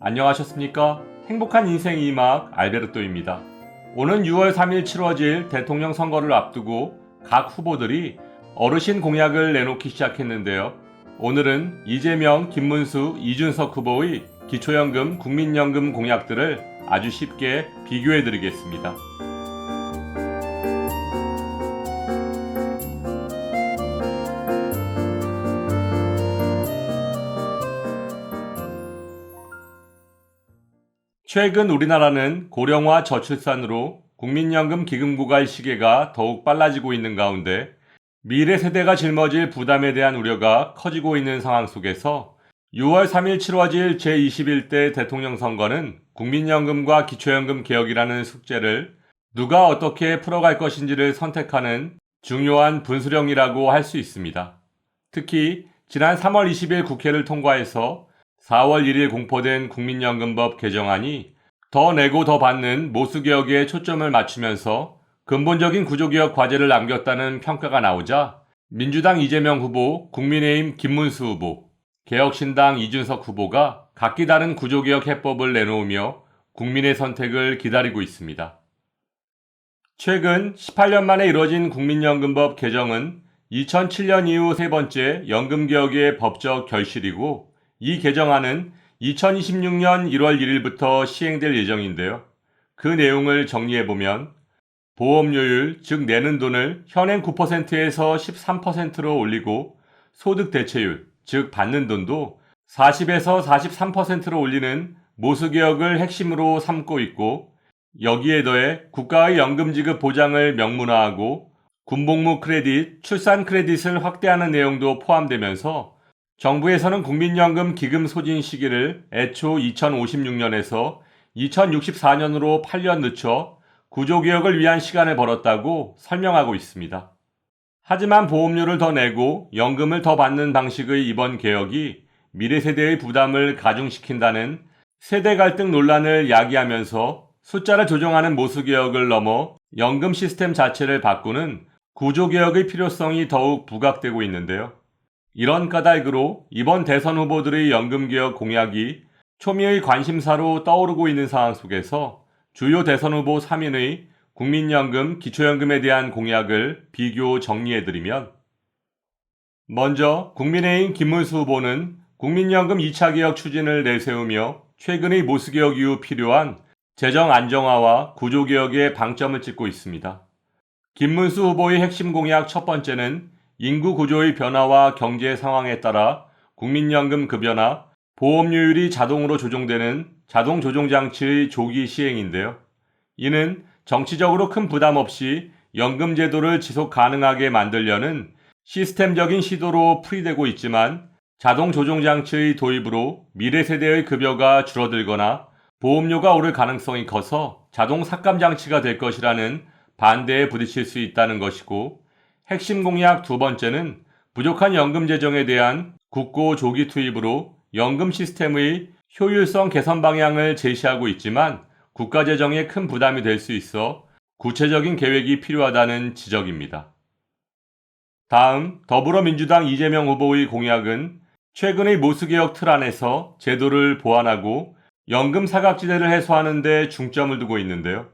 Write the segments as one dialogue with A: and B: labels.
A: 안녕하셨습니까? 행복한 인생 2막 알베르토입니다. 오는 6월 3일 치러질 대통령 선거를 앞두고 각 후보들이 어르신 공약을 내놓기 시작했는데요. 오늘은 이재명, 김문수, 이준석 후보의 기초연금, 국민연금 공약들을 아주 쉽게 비교해 드리겠습니다. 최근 우리나라는 고령화 저출산으로 국민연금 기금 고갈 시계가 더욱 빨라지고 있는 가운데 미래 세대가 짊어질 부담에 대한 우려가 커지고 있는 상황 속에서 6월 3일 치러질 제21대 대통령 선거는 국민연금과 기초연금 개혁이라는 숙제를 누가 어떻게 풀어갈 것인지를 선택하는 중요한 분수령이라고 할 수 있습니다. 특히 지난 3월 20일 국회를 통과해서 4월 1일 공포된 국민연금법 개정안이 더 내고 더 받는 모수개혁에 초점을 맞추면서 근본적인 구조개혁 과제를 남겼다는 평가가 나오자 민주당 이재명 후보, 국민의힘 김문수 후보, 개혁신당 이준석 후보가 각기 다른 구조개혁 해법을 내놓으며 국민의 선택을 기다리고 있습니다. 최근 18년 만에 이뤄진 국민연금법 개정은 2007년 이후 세 번째 연금개혁의 법적 결실이고 이 개정안은 2026년 1월 1일부터 시행될 예정인데요. 그 내용을 정리해보면 보험료율, 즉 내는 돈을 현행 9%에서 13%로 올리고 소득 대체율, 즉 받는 돈도 40에서 43%로 올리는 모수개혁을 핵심으로 삼고 있고 여기에 더해 국가의 연금지급 보장을 명문화하고 군복무 크레딧, 출산 크레딧을 확대하는 내용도 포함되면서 정부에서는 국민연금 기금 소진 시기를 애초 2056년에서 2064년으로 8년 늦춰 구조개혁을 위한 시간을 벌었다고 설명하고 있습니다. 하지만 보험료를 더 내고 연금을 더 받는 방식의 이번 개혁이 미래 세대의 부담을 가중시킨다는 세대 갈등 논란을 야기하면서 숫자를 조정하는 모수개혁을 넘어 연금 시스템 자체를 바꾸는 구조개혁의 필요성이 더욱 부각되고 있는데요. 이런 까닭으로 이번 대선 후보들의 연금개혁 공약이 초미의 관심사로 떠오르고 있는 상황 속에서 주요 대선 후보 3인의 국민연금, 기초연금에 대한 공약을 비교 정리해드리면 먼저 국민의힘 김문수 후보는 국민연금 2차 개혁 추진을 내세우며 최근의 모수개혁 이후 필요한 재정 안정화와 구조개혁에 방점을 찍고 있습니다. 김문수 후보의 핵심 공약 첫 번째는 인구 구조의 변화와 경제 상황에 따라 국민연금 급여나 보험료율이 자동으로 조정되는 자동 조정 장치의 조기 시행인데요. 이는 정치적으로 큰 부담 없이 연금 제도를 지속 가능하게 만들려는 시스템적인 시도로 풀이되고 있지만 자동 조정 장치의 도입으로 미래 세대의 급여가 줄어들거나 보험료가 오를 가능성이 커서 자동 삭감 장치가 될 것이라는 반대에 부딪힐 수 있다는 것이고 핵심 공약 두 번째는 부족한 연금 재정에 대한 굳고 조기 투입으로 연금 시스템의 효율성 개선 방향을 제시하고 있지만 국가 재정에 큰 부담이 될 수 있어 구체적인 계획이 필요하다는 지적입니다. 다음 더불어민주당 이재명 후보의 공약은 최근의 모수개혁 틀 안에서 제도를 보완하고 연금 사각지대를 해소하는 데 중점을 두고 있는데요.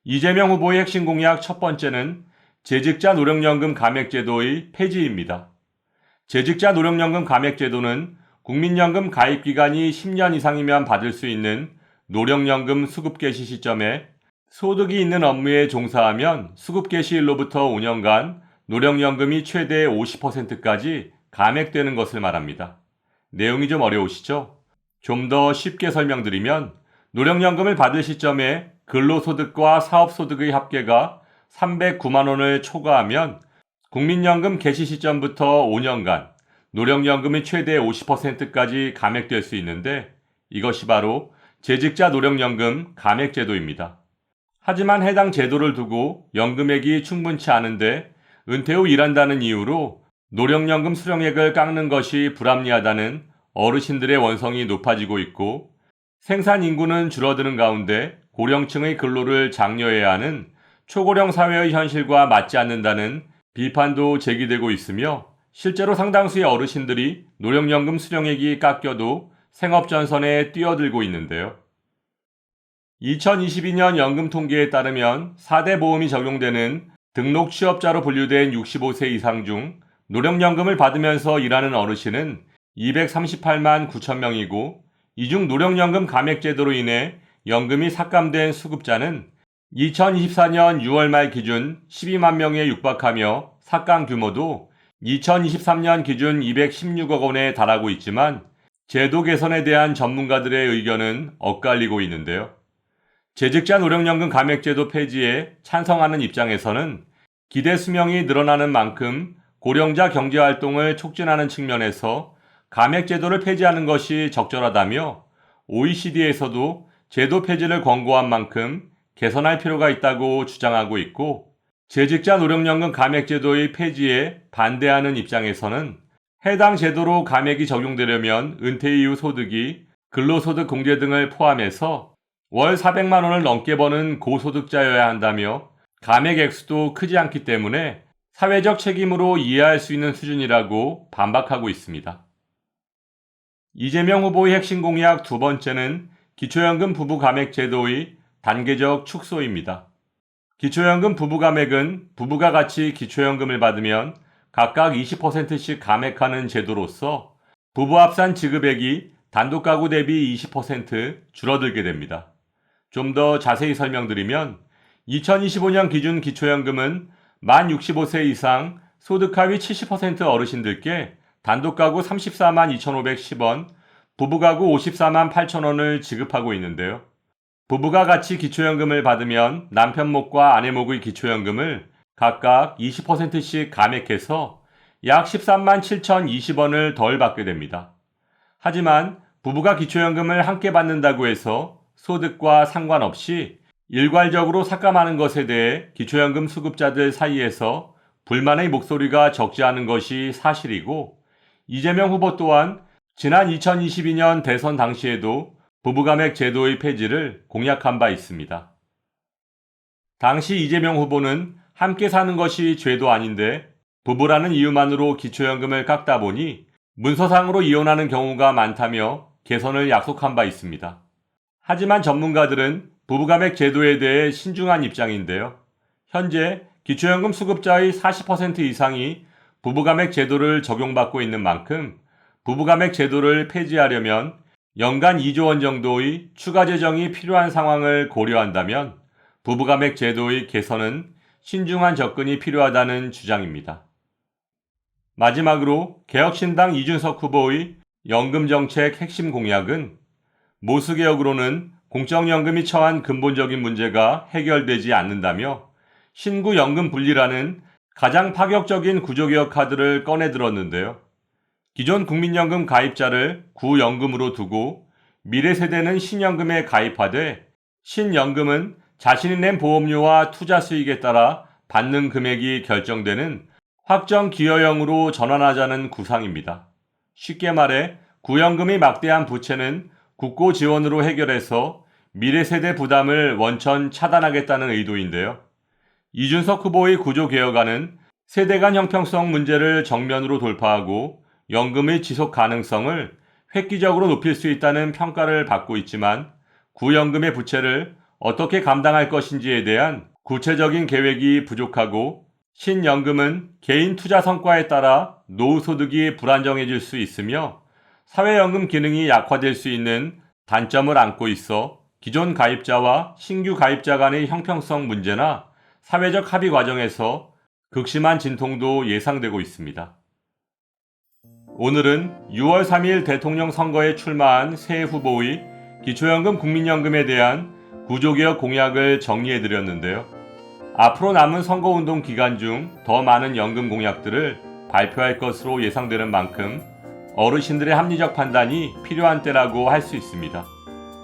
A: 이재명 후보의 핵심 공약 첫 번째는 재직자 노령연금 감액제도의 폐지입니다. 재직자 노령연금 감액제도는 국민연금 가입기간이 10년 이상이면 받을 수 있는 노령연금 수급 개시 시점에 소득이 있는 업무에 종사하면 수급 개시일로부터 5년간 노령연금이 최대 50%까지 감액되는 것을 말합니다. 내용이 좀 어려우시죠? 좀 더 쉽게 설명드리면 노령연금을 받을 시점에 근로소득과 사업소득의 합계가 309만 원을 초과하면 국민연금 개시 시점부터 5년간 노령연금이 최대 50%까지 감액될 수 있는데 이것이 바로 재직자 노령연금 감액제도입니다. 하지만 해당 제도를 두고 연금액이 충분치 않은데 은퇴 후 일한다는 이유로 노령연금 수령액을 깎는 것이 불합리하다는 어르신들의 원성이 높아지고 있고 생산 인구는 줄어드는 가운데 고령층의 근로를 장려해야 하는 초고령 사회의 현실과 맞지 않는다는 비판도 제기되고 있으며 실제로 상당수의 어르신들이 노령연금 수령액이 깎여도 생업전선에 뛰어들고 있는데요. 2022년 연금 통계에 따르면 4대 보험이 적용되는 등록 취업자로 분류된 65세 이상 중 노령연금을 받으면서 일하는 어르신은 238만 9천 명이고, 이 중 노령연금 감액제도로 인해 연금이 삭감된 수급자는 2024년 6월 말 기준 12만 명에 육박하며 삭감 규모도 2023년 기준 216억 원에 달하고 있지만, 제도 개선에 대한 전문가들의 의견은 엇갈리고 있는데요. 재직자 노령연금 감액제도 폐지에 찬성하는 입장에서는 기대 수명이 늘어나는 만큼 고령자 경제활동을 촉진하는 측면에서 감액제도를 폐지하는 것이 적절하다며, OECD에서도 제도 폐지를 권고한 만큼 개선할 필요가 있다고 주장하고 있고, 재직자 노령연금 감액제도의 폐지에 반대하는 입장에서는 해당 제도로 감액이 적용되려면 은퇴 이후 소득이 근로소득 공제 등을 포함해서 월 400만 원을 넘게 버는 고소득자여야 한다며, 감액 액수도 크지 않기 때문에 사회적 책임으로 이해할 수 있는 수준이라고 반박하고 있습니다. 이재명 후보의 핵심 공약 두 번째는 기초연금 부부 감액 제도의 단계적 축소입니다. 기초연금 부부 감액은 부부가 같이 기초연금을 받으면 각각 20%씩 감액하는 제도로서 부부 합산 지급액이 단독 가구 대비 20% 줄어들게 됩니다. 좀 더 자세히 설명드리면 2025년 기준 기초연금은 만 65세 이상 소득 하위 70% 어르신들께 단독 가구 34만 2,510원, 부부 가구 54만 8천원을 지급하고 있는데요. 부부가 같이 기초연금을 받으면 남편 목과 아내 목의 기초연금을 각각 20%씩 감액해서 약 13만 7,020원을 덜 받게 됩니다. 하지만 부부가 기초연금을 함께 받는다고 해서 소득과 상관없이 일괄적으로 삭감하는 것에 대해 기초연금 수급자들 사이에서 불만의 목소리가 적지 않은 것이 사실이고, 이재명 후보 또한 지난 2022년 대선 당시에도 부부감액 제도의 폐지를 공약한 바 있습니다. 당시 이재명 후보는 함께 사는 것이 죄도 아닌데 부부라는 이유만으로 기초연금을 깎다 보니 문서상으로 이혼하는 경우가 많다며 개선을 약속한 바 있습니다. 하지만 전문가들은 부부감액 제도에 대해 신중한 입장인데요. 현재 기초연금 수급자의 40% 이상이 부부감액 제도를 적용받고 있는 만큼 부부감액 제도를 폐지하려면 연간 2조 원 정도의 추가 재정이 필요한 상황을 고려한다면 부부감액 제도의 개선은 신중한 접근이 필요하다는 주장입니다. 마지막으로 개혁신당 이준석 후보의 연금정책 핵심 공약은 모수개혁으로는 공적연금이 처한 근본적인 문제가 해결되지 않는다며 신구 연금 분리라는 가장 파격적인 구조개혁 카드를 꺼내 들었는데요. 기존 국민연금 가입자를 구연금으로 두고 미래 세대는 신연금에 가입하되, 신연금은 자신이 낸 보험료와 투자 수익에 따라 받는 금액이 결정되는 확정 기여형으로 전환하자는 구상입니다. 쉽게 말해 구연금의 막대한 부채는 국고 지원으로 해결해서 미래 세대 부담을 원천 차단하겠다는 의도인데요. 이준석 후보의 구조개혁안은 세대 간 형평성 문제를 정면으로 돌파하고 연금의 지속 가능성을 획기적으로 높일 수 있다는 평가를 받고 있지만, 구연금의 부채를 어떻게 감당할 것인지에 대한 구체적인 계획이 부족하고, 신연금은 개인 투자 성과에 따라 노후 소득이 불안정해질 수 있으며 사회연금 기능이 약화될 수 있는 단점을 안고 있어 기존 가입자와 신규 가입자 간의 형평성 문제나 사회적 합의 과정에서 극심한 진통도 예상되고 있습니다. 오늘은 6월 3일 대통령 선거에 출마한 새 후보의 기초연금 국민연금에 대한 구조개혁 공약을 정리해드렸는데요. 앞으로 남은 선거운동 기간 중 더 많은 연금 공약들을 발표할 것으로 예상되는 만큼 어르신들의 합리적 판단이 필요한 때라고 할 수 있습니다.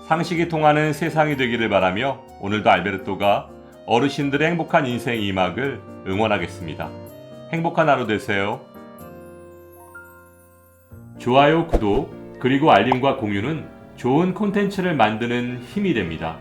A: 상식이 통하는 세상이 되기를 바라며 오늘도 알베르토가 어르신들의 행복한 인생 2막을 응원하겠습니다. 행복한 하루 되세요. 좋아요, 구독, 그리고 알림과 공유는 좋은 콘텐츠를 만드는 힘이 됩니다.